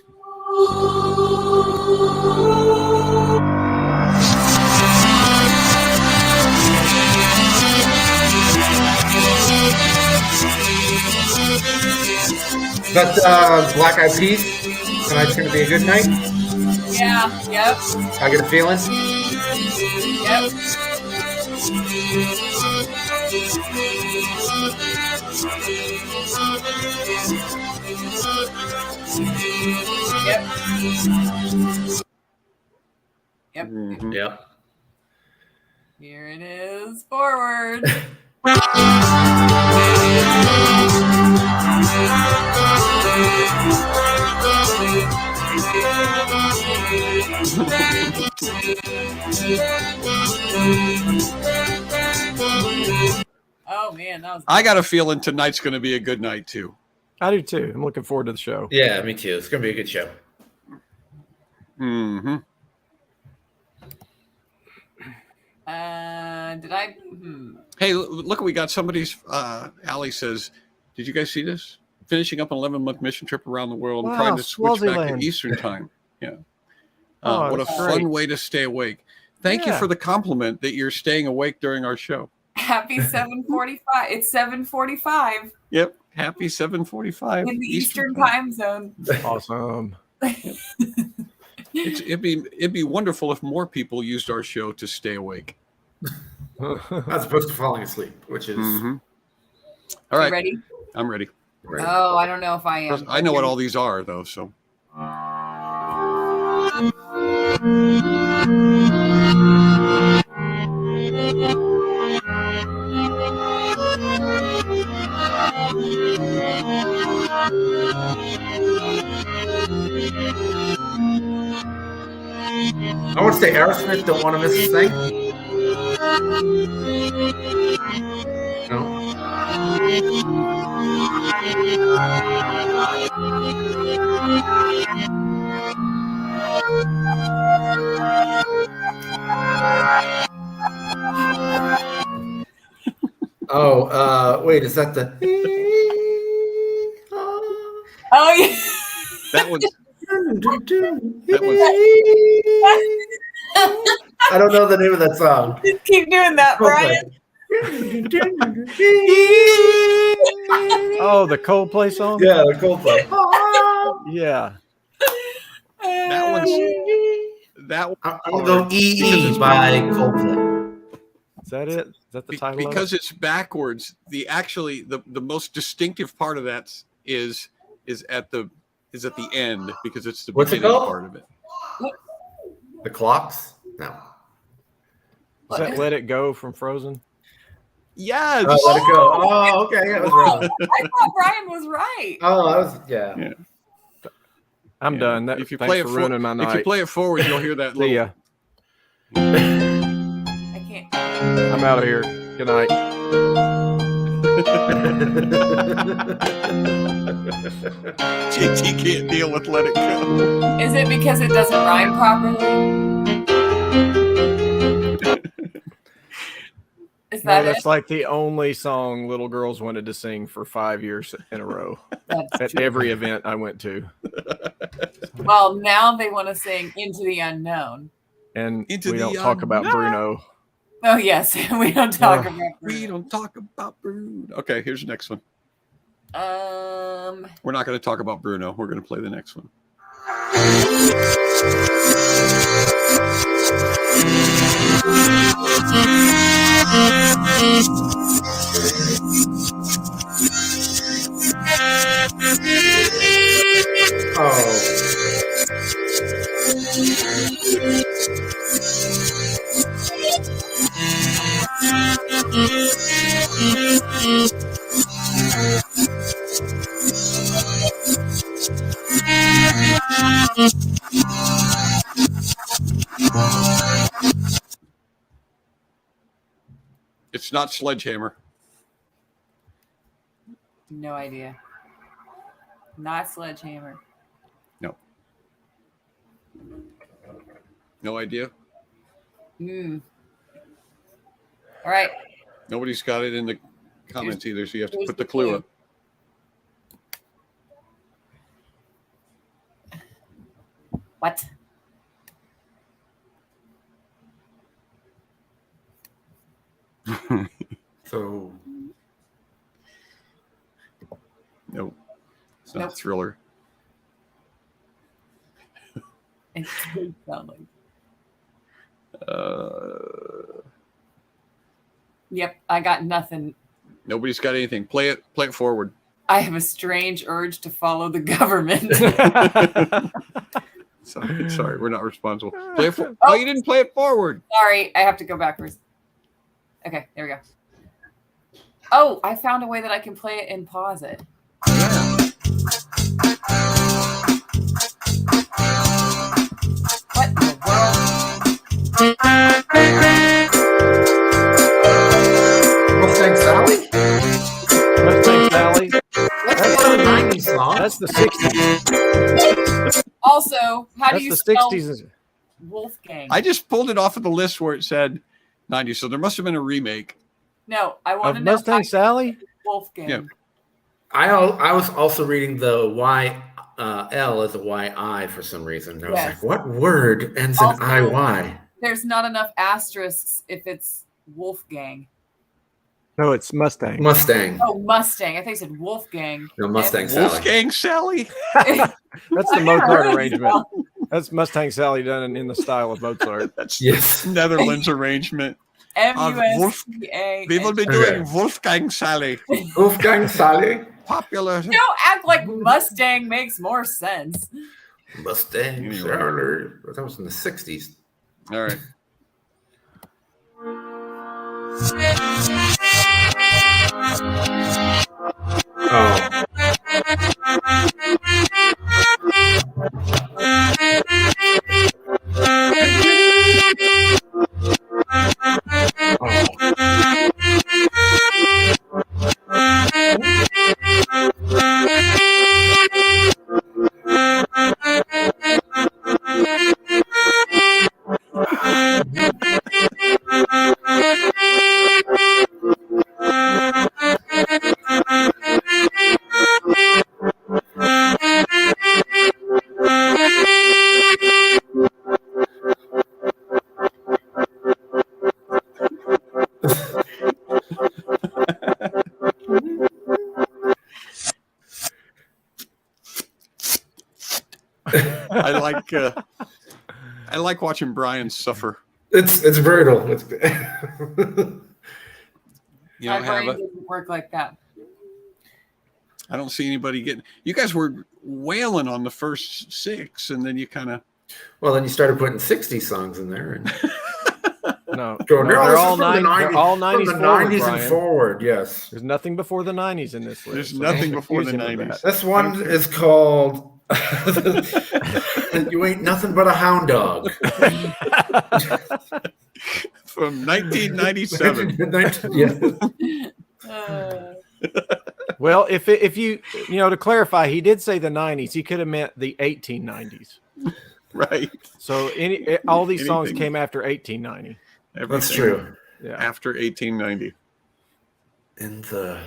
But Black Eyed Peas. Tonight's gonna be a good night. Yeah. Yep. I get a feeling. Yep. Yep. Yep. Mhm. Yeah. Here it is. Forward. Oh man, that was. I got a feeling tonight's going to be a good night too. I do too. I'm looking forward to the show. Yeah, me too. It's gonna be a good show. Mm-hmm. Did I? Hey, look, we got somebody's. Allie says, "Did you guys see this? Finishing up an 11-month mission trip around the world and Wow, trying to switch back to Swaziland. Eastern time." Yeah. Oh, What a that's fun great. way to stay awake. Thank you Yeah. for the compliment that you're staying awake during our show. Happy 7:45. It's 7:45 Yep. Happy 7:45 in the Eastern time zone. Awesome. It'd be wonderful if more people used our show to stay awake. As opposed to falling asleep, which is Mhm. All You right, ready? I'm ready. right. Oh, I don't know if I am. I know what all these are though, so. I want to say Aerosmith. Don't want to miss a thing. No. Oh, wait, is that the? Oh yeah. That was I don't know the name of that song. Just keep doing that, Brian. Oh, the Coldplay song? Yeah, the Coldplay. Yeah. that I'm gonna go EE by Coldplay. Is that it? Is that the title because of it? it's backwards. The most distinctive part of that is at the end because it's the What's it beginning called? part of it. The Clocks? No. Is that Let It Go from Frozen? Yes. Oh, let it go. Oh, okay. Yeah, it was wrong. I thought Brian was right. Oh, that was yeah. Yeah. I'm Yeah. done. That, If you thanks play it for for- ruining my If you night. play it forward, you'll hear that See little. ya. I can't. I'm out of here. Good night. JT can't deal with Let It Go. Is it because it doesn't rhyme properly? Is No, that that's it? like the only song little girls wanted to sing for 5 years in a row That's at every event I went to. Well, now they want to sing Into the Unknown. And Into we the don't talk about unknown. Bruno. Oh yes, we don't talk about. We don't talk about Bruno. Okay, here's the next one. We're not going to talk about Bruno. We're going to play the next one. It's not Sledgehammer. No idea. Not Sledgehammer. No. No idea. All right. Nobody's got it in the comments either, so you have to put the clue up. What? So No, it's not Thriller. It doesn't sound like. Yep, I got nothing. Nobody's got anything. Play it forward. I have a strange urge to follow the government. Sorry, we're not responsible. Play it oh, you didn't play it forward. Sorry, I have to go backwards. Okay, there we go. Oh, I found a way that I can play it and pause it. Yeah. What in the world? Mustang Sally? Mustang Sally. That's one of the 90s songs. That's the 60s. Also, how That's do you the spell 60s. Wolfgang? I just pulled it off of the list where it said 90, so there must have been a remake. No, I want to Of know. Mustang Sally? Wolfgang. Yeah. I was also reading the L as a YI for some reason. I was like, what word ends in Also, IY? There's not enough asterisks if it's Wolfgang. No, it's Mustang. Mustang. Oh, Mustang. I think it said Wolfgang. No, Mustang Sally. Wolfgang Sally? That's the I've never Mozart heard of arrangement. That's Mustang Sally done in the style of Mozart. That's Yes. Netherlands arrangement. M-U-S-T-A. We will be doing Wolfgang Sally. Wolfgang Sally. Popular. Don't act like Mustang makes more sense. Mustang Anyway. Sally. That was in the 60s. All right. Oh. I like watching Brian suffer. It's brutal. You My don't have brain a, doesn't work like that. I don't see anybody getting. You guys were wailing on the first 6, and then you kind of. Well, then you started putting 60 songs in there. And No, going, no, they're all from the 90s. They're all 90s from the forward, 90s Brian. and forward, yes. There's nothing before the 90s in this list. There's so nothing don't before the confuse him with 90s. that. This one is called You Ain't Nothing But a Hound Dog. From 1997. Yeah. Well, if you to clarify, he did say the 90s. He could have meant the 1890s. Right. So all these songs Anything. came after 1890. That's true. Yeah. After 1890. And the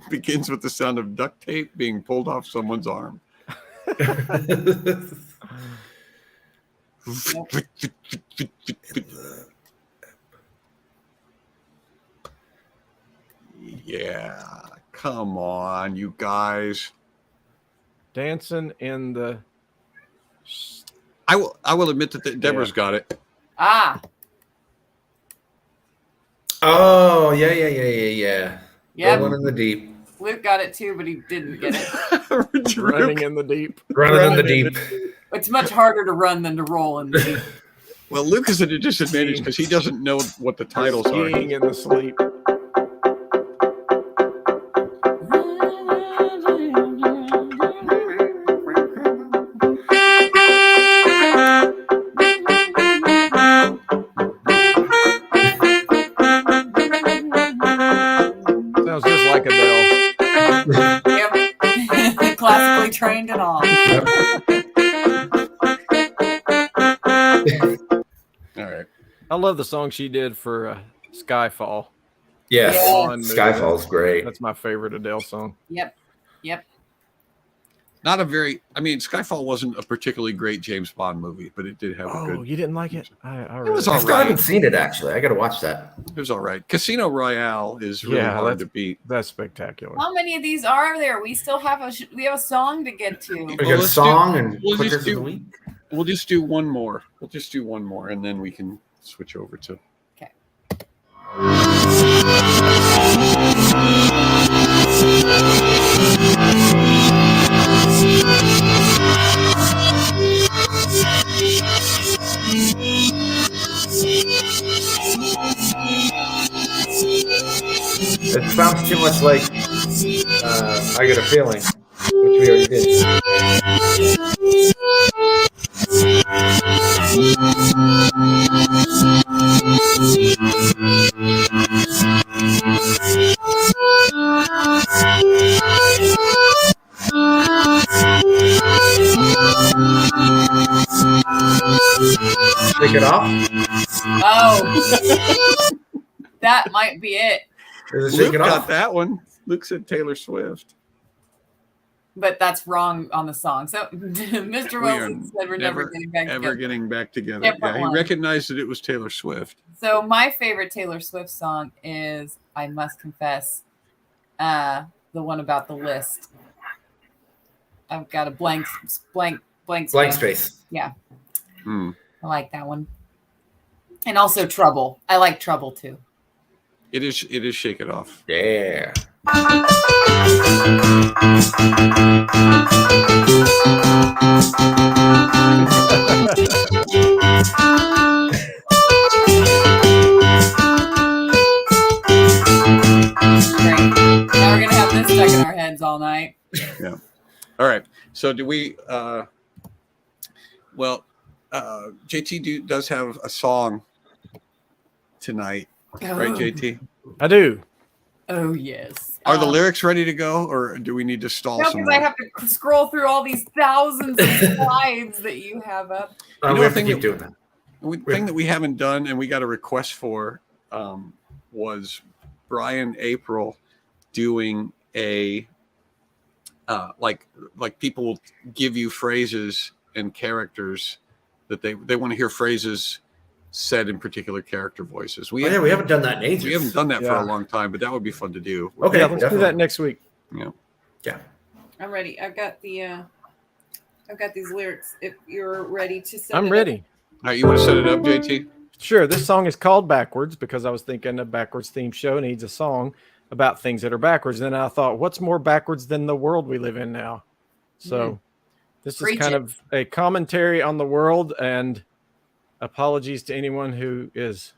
Begins with the sound of duct tape being pulled off someone's arm. Yeah, come on, you guys. Dancing in the. I will admit that Deborah's got it. Ah, Oh, yeah. yep. Rolling in the deep. Luke got it too, but he didn't get it. Running in the deep. Running in the deep. It's much harder to run than to roll in the deep. Well, Luke is at a disadvantage because he doesn't know what the titles are. Skiing in the sleep. Sounds just like Adele. Yep. Classically trained and all. All right. I love the song she did for Skyfall. Yes. Yeah. Skyfall's great. That's my favorite Adele song. Yep. Not a very. I mean, Skyfall wasn't a particularly great James Bond movie, but it did have a Oh, good. you didn't like it? It was I all still haven't right. seen it, actually. I got to watch that. It was all right. Casino Royale is really hard to beat. That's spectacular. How many of these are there? We still have a song to get to. We Well, got a let's song do- and we'll Cliquers just of the do- week. We'll just do one more. And then we can switch over to. It sounds too much like I Got a Feeling, which we already did. Take it off? Oh, that might be it. Is it Luke Shake It got Off? that one. Luke said Taylor Swift. But that's wrong on the song. So Mr. We are Wilson said we're never getting back together. getting back together. Different Yeah, he one. recognized that it was Taylor Swift. So my favorite Taylor Swift song is, I must confess, the one about the list. I've got a blank Space. Yeah, Hmm. I like that one. And also Trouble. I like Trouble too. It is Shake It Off. Yeah. Great. Now we're gonna have this stuck in our heads all night. Yeah. All right. So do we? JT does have a song tonight, right? JT. I do. Oh yes. Are the lyrics ready to go, or do we need to stall No, some because I more? have to scroll through all these thousands of slides that you have up. You know we the have to thing keep that- doing that. The thing that we haven't done and we got a request for was Brian April doing a like people will give you phrases and characters that they want to hear phrases said in particular character voices. We haven't done that in ages. We haven't done that for Yeah. a long time, but that would be fun to do. Okay, Yeah, let's do definitely. that next week. Yeah. I'm ready. I've got these lyrics. If you're ready to set I'm it up. ready. All right, you want to set it up, JT? Sure. This song is called Backwards because I was thinking a backwards themed show needs a song about things that are backwards. Then I thought, what's more backwards than the world we live in now? So this Preach is kind it. of a commentary on the world, and apologies to anyone who is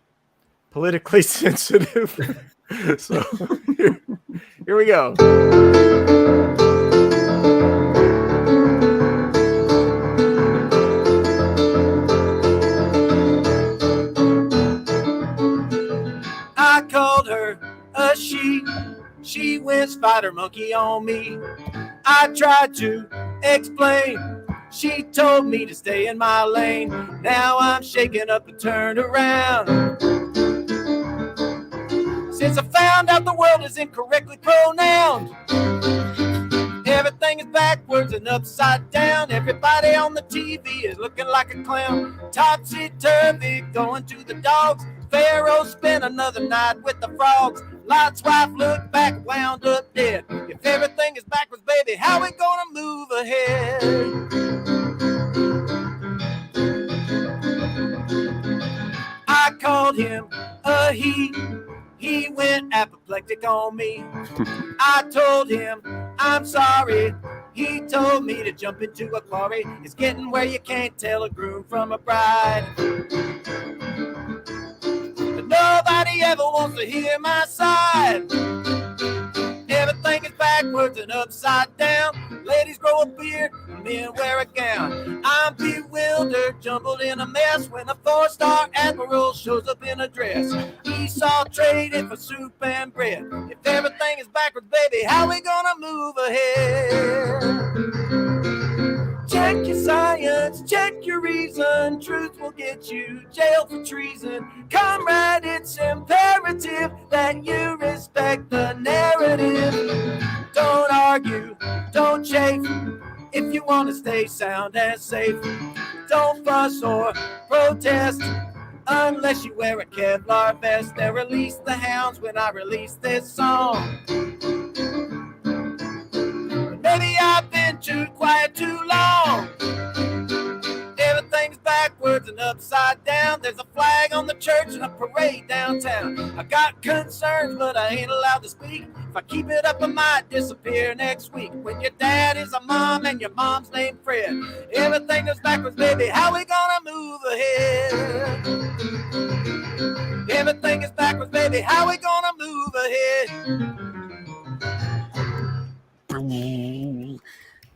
politically sensitive. So here we go. I called her a she. She went spider monkey on me. I tried to explain. She told me to stay in my lane. Now I'm shaking up and turned around. Since I found out the world is incorrectly pronounced, everything is backwards and upside down. Everybody on the TV is looking like a clown. Topsy turvy, going to the dogs. Pharaoh spent another night with the frogs. Lot's wife looked back, wound up dead. If everything is backwards, baby, how we gonna move ahead? I called him a he went apoplectic on me. I told him I'm sorry. He told me to jump into a quarry. It's getting where you can't tell a groom from a bride. But nobody ever wants to hear my side. Everything is backwards and upside down. Ladies grow a beard, men wear a gown. I'm bewildered, jumbled in a mess when a 4-star admiral shows up in a dress. Esau traded for soup and bread. If everything is backwards, baby, how we gonna move ahead? Check your science, check your reason. Truth will get you jailed for treason. Comrade, it's imperative that you respect the narrative. Don't argue, don't chafe. If you want to stay sound and safe, don't fuss or protest unless you wear a Kevlar vest. They release the hounds when I release this song. Maybe I've been too quiet too long. Everything's backwards and upside down. There's a flag on the church and a parade downtown. I got concerns, but I ain't allowed to speak. If I keep it up, I might disappear next week. When your dad is a mom and your mom's named Fred, everything is backwards, baby. How we gonna move ahead? Everything is backwards, baby. How we gonna move ahead?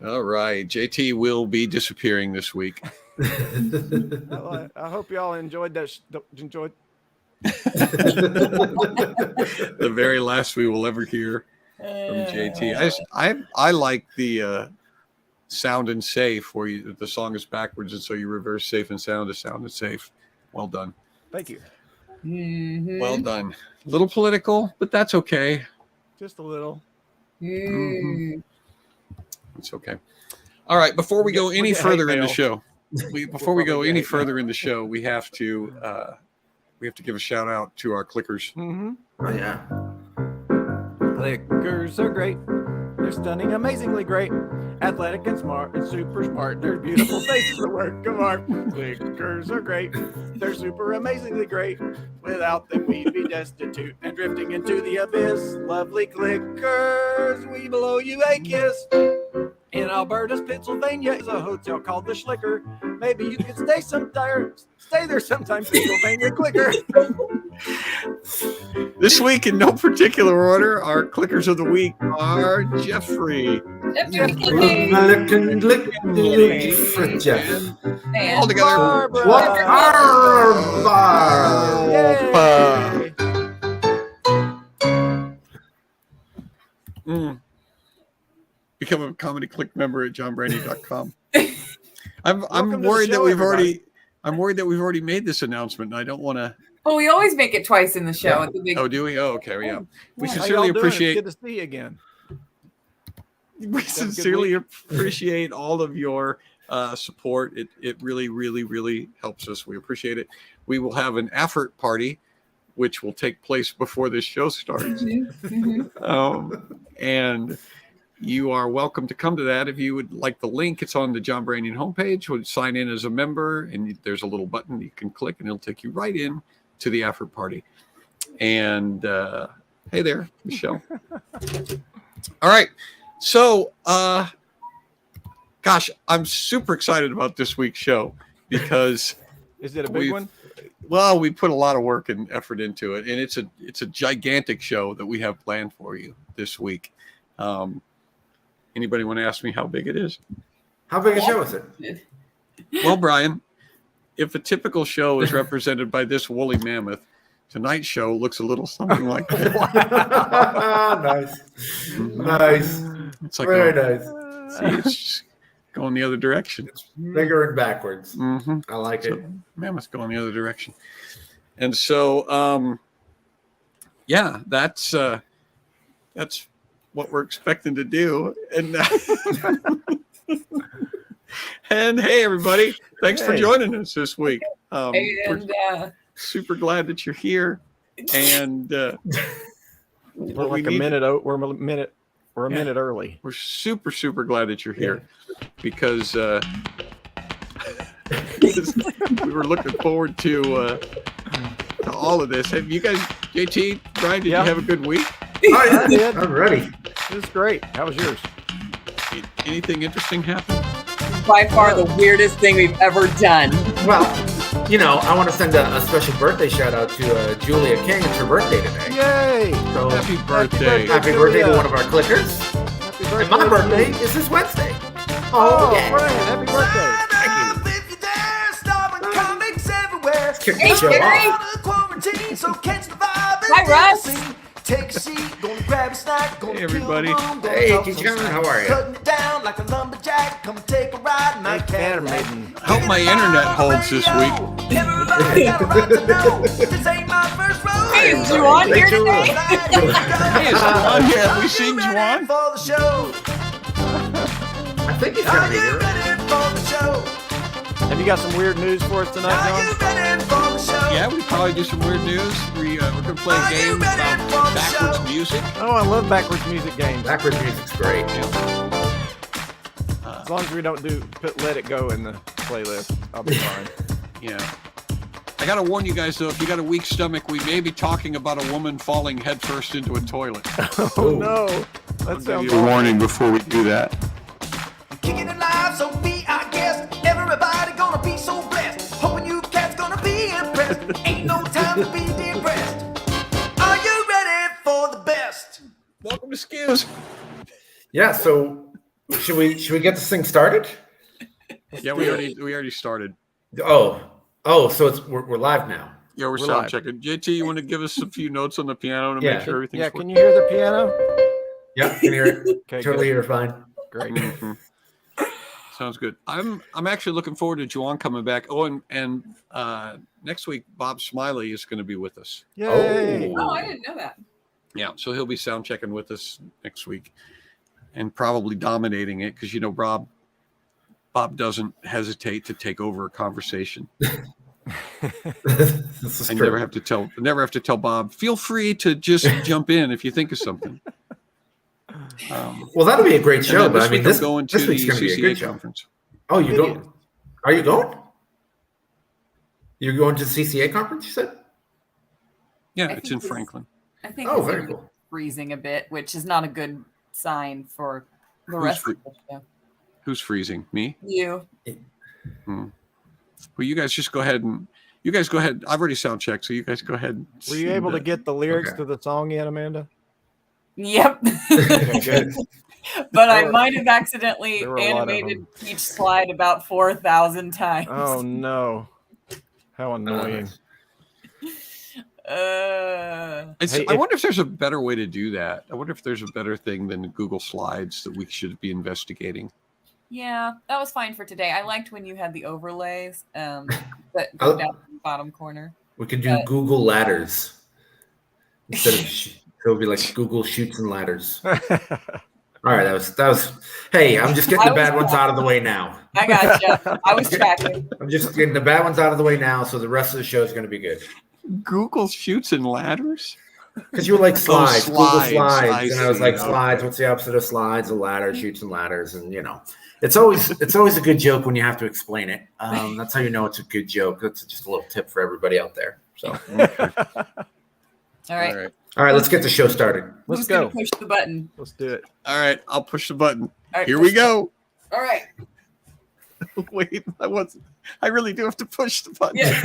All right, JT will be disappearing this week. Well, I hope y'all enjoyed that. Enjoyed. The very last we will ever hear from JT. I like the sound and safe where the song is backwards and so you reverse safe and sound to sound and safe. Well done. Thank you. Mm-hmm. Well done. A little political, but that's okay. Just a little. Mm. It's okay. All right. Before we go any further in the mail. show, before we go any further in the show, we have to give a shout out to our clickers. Mm-hmm. Oh yeah. Clickers are great. They're stunning, amazingly great. Athletic and smart and super smart. They're beautiful faces of work of art. Clickers are great. They're super amazingly great. Without them, we'd be destitute and drifting into the abyss. Lovely clickers, we blow you a kiss. In Alberta's Pennsylvania is a hotel called the Schlicker. Maybe you could stay there sometime, Pennsylvania Clicker. This week, in no particular order, our clickers of the week are Jeffrey. American lick for Jeff. All together. Become a Comedy Click member at johnbrandy.com. I'm worried that we've already made this announcement, and I don't want to. Well, we always make it twice in the show. Yeah. At the big... Oh, do we? Oh, okay, yeah. We How sincerely y'all doing? appreciate. It's good to see you again. We sincerely appreciate all of your support. It really, really, really helps us. We appreciate it. We will have an effort party, which will take place before this show starts. And you are welcome to come to that. If you would like the link, it's on the John Branian homepage. We'll sign in as a member, and there's a little button you can click, and it'll take you right in to the effort party. And hey there, Michelle. All right. So, gosh, I'm super excited about this week's show because Is it a big one? well, we put a lot of work and effort into it, and it's a gigantic show that we have planned for you this week. Anybody want to ask me how big it is? How big a show is it? Well, Brian, if a typical show is represented by this woolly mammoth, tonight's show looks a little something like that. Nice. Nice. It's like Very nice. See, it's just going the other direction. Bigger and backwards. Mm-hmm. I like it. So, mammoth's going the other direction. And so, yeah, that's what we're expecting to do. And and hey, everybody, thanks for joining us this week. We're super glad that you're here. And We're like a minute. We're a minute. We're a minute early. We're super, super glad that you're here because we were looking forward to all of this. Have you guys, JT, Brian, did you have a good week? Oh, yeah, I'm ready. It was great. How was yours? Anything interesting happen? By far the weirdest thing we've ever done. Well, I want to send a special birthday shout out to Julia King. It's her birthday today. Yay! So, Happy birthday. happy birthday to one of our clickers. Happy birthday. And my birthday is this Wednesday. Oh, yeah. Brian, happy birthday. Let's kick Hey, the show Sherry. off. Hi, Russ. Take a seat, gonna grab a snack, gonna Hey, everybody. kill 'em, gonna Hey, talk Keith some John, smack. how are you? Cutting it down like a lumberjack, come take a ride in my Cadillac. I hope my internet holds this week. Everybody got a right to know, this ain't my first rodeo. Hey, is Juwan here Hey, Juwan. today? Hey, is Juwan here? Have we seen Are you Juwan? ready for the show? I think he's Are going to be you here. ready for the show? Have you got some weird news for us tonight, Are you John? ready for the show? Yeah, we probably do some weird news. We're going to play a game about backwards music. Oh, I love backwards music games. Backwards music's great. As long as we don't put Let It Go in the playlist, I'll be fine. Yeah. I got to warn you guys, though, if you got a weak stomach, we may be talking about a woman falling headfirst into a toilet. Oh, no. That sounds awful. warning before we do that. Kicking it live, so be our guest. Everybody gonna be so blessed. Hoping you cats gonna be impressed. Ain't no time to be depressed. Are you ready for the best? Welcome to SCQS. Yeah, so should we get this thing started? Yeah, we already started. Oh, so we're live now. Yeah, we're We're sound live. checking. JT, you want to give us a few notes on the piano to Yeah. make sure everything's Yeah, can you hear the piano? Yeah, can hear it. Okay, Totally good. hear it fine. Great. Mhm. Sounds good. I'm actually looking forward to Juwan coming back. Oh, and next week Bob Smiley is going to be with us. Yay. Oh, I didn't know that. Yeah, so he'll be sound checking with us next week, and probably dominating it because Bob doesn't hesitate to take over a conversation. This is I true. never have to tell Bob. Feel free to just jump in if you think of something. Well, that'll be a great And show. then But I this mean, week I'm this going to the week's going to be a CCA good show. conference. Oh, you going? Are you going? You're going to the CCA conference? You said? Yeah, I it's think in it's- Franklin. I think Oh, it's very gonna be cool. freezing a bit, which is not a good sign for the rest of the show. Who's freezing? Me? You. Well, you guys just go ahead. I've already sound checked, so you guys go ahead. Were you able to get the lyrics Okay. to the song yet, Amanda? Yep. Okay, good. But I might have accidentally There were a lot of animated each slide about 4,000 times. Oh, no. How annoying. Hey, I wonder if there's a better way to do that. I wonder if there's a better thing than Google Slides that we should be investigating. Yeah, that was fine for today. I liked when you had the overlays that go down in the bottom corner. We could do Google ladders instead of. It'll be like Google shoots and ladders. All right, that was. Hey, I'm just getting the bad ones out of the way now. I gotcha. I was tracking. I'm just getting the bad ones out of the way now, so the rest of the show is going to be good. Google Shoots and Ladders? Because you were like slides, Google slides. slides, and I was see. like Okay. slides. What's the opposite of slides? A ladder, shoots and ladders, and it's always a good joke when you have to explain it. That's how you know it's a good joke. That's just a little tip for everybody out there. So, All right. all right, let's get the show started. Let's Who's go. gonna push the button? Let's do it. All right, I'll push the button. All right, Here push we go. All right. Wait, I really do have to push the button. Yeah.